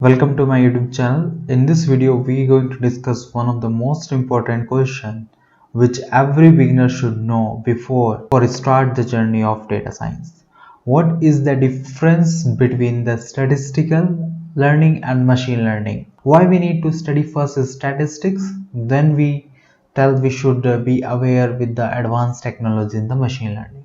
Welcome to my YouTube channel. In this video, we are going to discuss one of the most important question which every beginner should know before start the journey of data science. What is the difference between the statistical learning and machine learning? Why we need to study first statistics, then we should be aware with the advanced technology in the machine learning.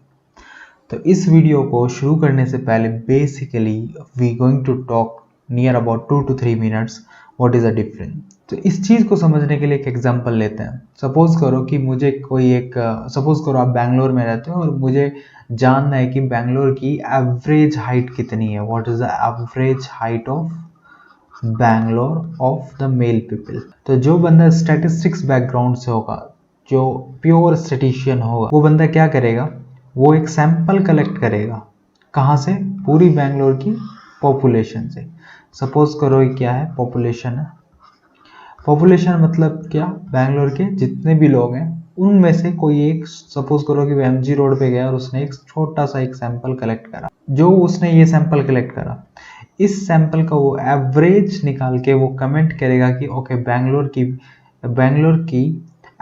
तो इस video को शुरू करने से पहले basically we going to talk near about 2 to 3 minutes what is the difference. तो इस चीज़ को समझने के लिए एक एग्जांपल लेते हैं। सपोज करो कि मुझे सपोज करो आप बैंगलोर में रहते हो और मुझे जानना है कि बैंगलोर की एवरेज हाइट कितनी है। What is the average height of Bangalore of the male people. तो जो बंदा स्टैटिस्टिक्स बैकग्राउंड से होगा, जो प्योर स्टेटिशियन होगा, वो बंदा क्या करेगा, वो एक सैंपल कलेक्ट करेगा। कहाँ से? पूरी बैंगलोर की पॉपुलेशन से। सपोज करो ये क्या है, पॉपुलेशन है। पॉपुलेशन मतलब क्या? बैंगलोर के जितने भी लोग हैं उनमें से कोई एक, सपोज करो कि वो एमजी रोड पे गया और उसने एक छोटा सा एक सैंपल कलेक्ट करा। जो उसने ये सैंपल कलेक्ट करा, इस सैंपल का वो एवरेज निकाल के वो कमेंट करेगा कि ओके बैंगलोर की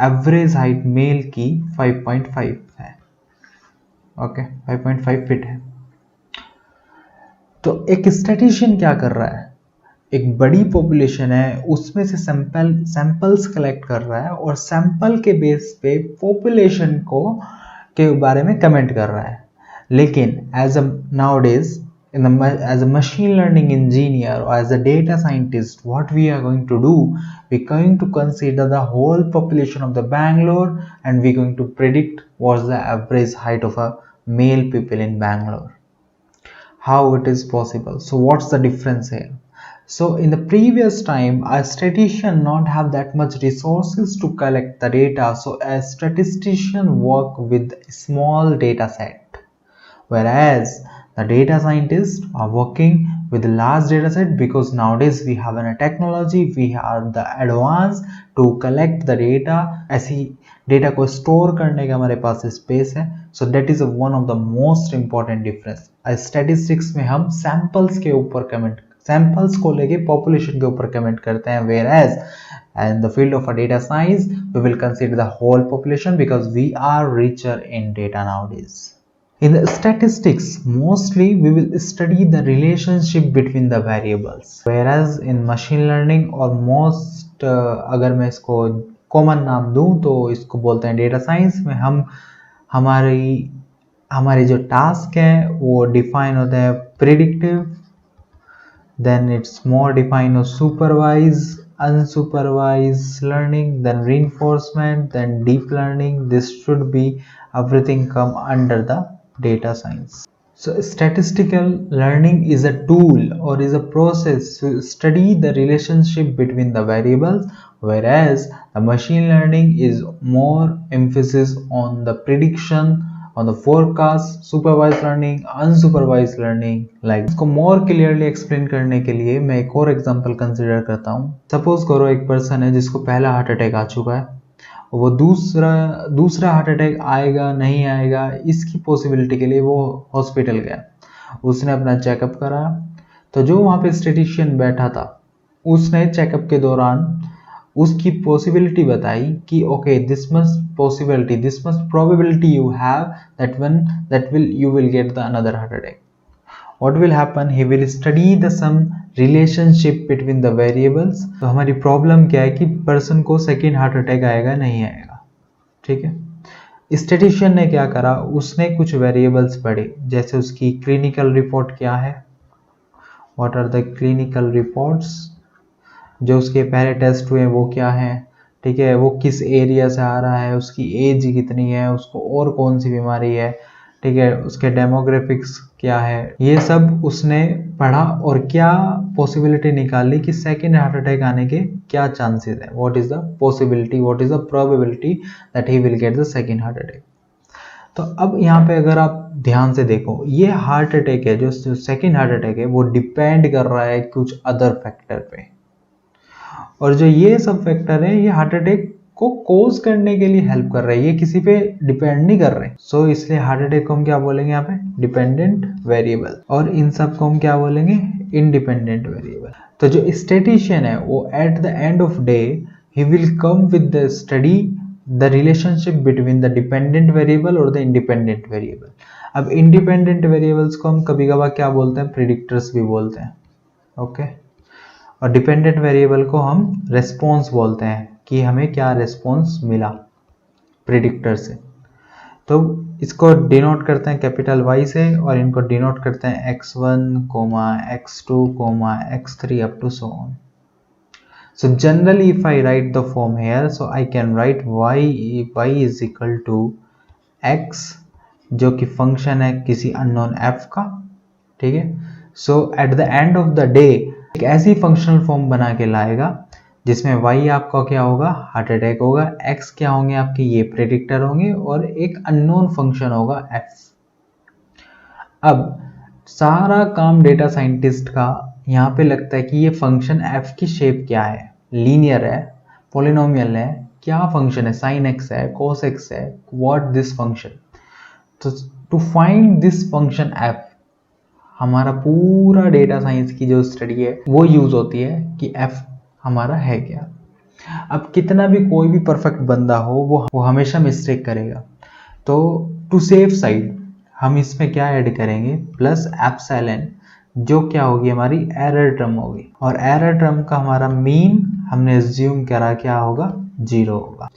एवरेज हाइट मेल की 5.5 है। ओके 5.5 फीट है। तो एक स्टैटिशियन क्या कर रहा है, एक बड़ी पॉपुलेशन है उसमें से सैंपल्स कलेक्ट कर रहा है और सैंपल के बेस पे पॉपुलेशन के बारे में कमेंट कर रहा है। लेकिन as a nowadays as a machine learning engineer or as a data scientist, what we are going to do, we're going to consider the whole population of the Bangalore and we're going to predict what's the average height of a male people in Bangalore. How it is possible? So what's the difference here? So in the previous time, a statistician not have that much resources to collect the data, so a statistician work with small data set, whereas the data scientists are working with large data set because nowadays we have a technology, we have the advance to collect the data। ऐसी data को store करने का हमारे पास space है। So that is one of the most important difference. Statistics में हम samples को लेके पॉपुलेशन के ऊपर कमेंट करते हैं, whereas in the field of a data science we will consider the whole population because we are richer in data nowadays। In the statistics, mostly we will study the relationship between the variables, whereas in machine learning or most अगर मैं इसको common नाम दूं तो इसको बोलते हैं data science में। हम हमारी जो टास्क है वो डिफाइन होता है predictive, then it's more defined as supervised, unsupervised learning, then reinforcement, then deep learning. This should be everything come under the data science। So statistical learning is a tool or is a process to study the relationship between the variables, whereas the machine learning is more emphasis on the prediction, on the forecast, supervised learning, unsupervised learning। like इसको more clearly explain करने के लिए मैं एक और example consider करता हूँ। Suppose करो एक पर्सन है जिसको पहला हार्ट अटैक आ चुका है, वो दूसरा हार्ट अटैक आएगा नहीं आएगा इसकी पॉसिबिलिटी के लिए वो हॉस्पिटल गया, उसने अपना चेकअप करा। तो जो वहाँ पे स्टेटिशियन बैठा था उसने चेकअप के दौरान उसकी पॉसिबिलिटी बताई कि okay this much probability you have that you will get the another heart attack. What will happen? He will study the some relationship between the variables। तो हमारी प्रॉब्लम क्या है कि पर्सन को सेकेंड हार्ट अटैक आएगा नहीं आएगा, ठीक है। स्टेटिशियन ने क्या करा, उसने कुछ वेरिएबल्स पढ़े, जैसे उसकी क्लिनिकल रिपोर्ट क्या है, what are the clinical reports, जो उसके पहले टेस्ट हुए वो क्या है, ठीक है, वो किस एरिया से आ रहा है, उसकी एज कितनी है, उसको और कौन सी बीमारी है, ठीक है, उसके डेमोग्राफिक्स क्या है, ये सब उसने पढ़ा और क्या पॉसिबिलिटी निकाली कि सेकेंड हार्ट अटैक आने के क्या चांसेस है, what is the possibility, what is the probability that he will get the second heart attack. तो अब यहाँ पे अगर आप ध्यान से देखो, ये हार्ट अटैक है, जो सेकेंड हार्ट अटैक है वो डिपेंड कर रहा है कुछ अदर फैक्टर पे, और जो ये सब फैक्टर है ये हार्ट अटैक को कोज करने के लिए हेल्प कर रहे हैं, ये किसी पे डिपेंड नहीं कर रहे। सो इसलिए हार्ट अटैक को हम क्या बोलेंगे यहाँ पे, डिपेंडेंट वेरिएबल, और इन सब को हम क्या बोलेंगे, इंडिपेंडेंट वेरिएबल। तो जो स्टैटिशियन है वो eight the end of day he will come with the study the relationship between the dependent variable और द इंडिपेंडेंट वेरिएबल। अब इंडिपेंडेंट वेरिएबल्स को हम कभी कभार क्या बोलते हैं, प्रिडिक्टर्स भी बोलते हैं, ओके। और डिपेंडेंट वेरिएबल को हम रेस्पॉन्स बोलते हैं कि हमें क्या रेस्पॉन्स मिला प्रिडिक्टर से। तो इसको डिनोट करते हैं कैपिटल Y से और इनको डिनोट करते हैं x1, x2, x3 up to so on. So generally if I write the form here, so I can write y is equal to x जो कि फंक्शन है किसी अननोन f का, ठीक है। So at the end of the day एक ऐसी functional form बना के लाएगा जिसमें y आपका क्या होगा, हार्ट अटैक होगा, x क्या होंगे आपके ये प्रेडिक्टर होंगे और एक अननोन फंक्शन होगा f। अब सारा काम डेटा साइंटिस्ट का यहाँ पे लगता है कि ये फंक्शन f की शेप क्या है, लीनियर है, पॉलिनोमियल है, क्या फंक्शन है, साइन x है, cos x है, व्हाट दिस फंक्शन। तो to find this function f हमारा पूरा डेटा साइंस की जो स्टडी है वो यूज होती है कि f हमारा है क्या। अब कितना भी कोई भी परफेक्ट बंदा हो वो हमेशा मिस्टेक करेगा। तो टू सेव साइड हम इसमें क्या ऐड करेंगे, प्लस एप्सिलॉन जो क्या होगी हमारी एरर टर्म होगी, और एरर टर्म का हमारा मीन हमने एज्यूम करा क्या होगा, 0 होगा।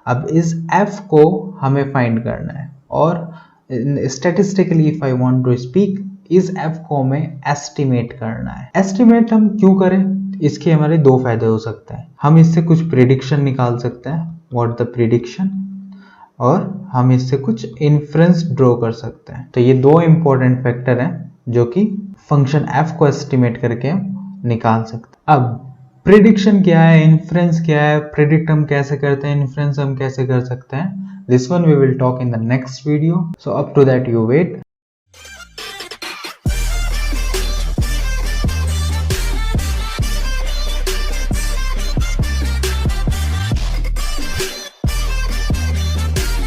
अब इस f को हमें फाइंड करना है और statistically if I want to speak इस f को हमें एस्टिमेट करना है। एस्टिमेट हम क्यों करें, इसके हमारे दो फायदे हो सकते हैं। हम इससे कुछ प्रिडिक्शन निकाल सकते हैं, व्हाट द प्रिडिक्शन, और हम इससे कुछ इन्फ्रेंस ड्रॉ कर सकते हैं। तो ये दो इंपॉर्टेंट फैक्टर हैं जो कि फंक्शन f को एस्टिमेट करके हम निकाल सकते हैं। अब प्रिडिक्शन क्या है, इन्फ्रेंस क्या है, प्रिडिक्ट हम कैसे करते हैं, इन्फ्रेंस हम कैसे कर सकते हैं, this one we will talk in the next video. So up to that you wait.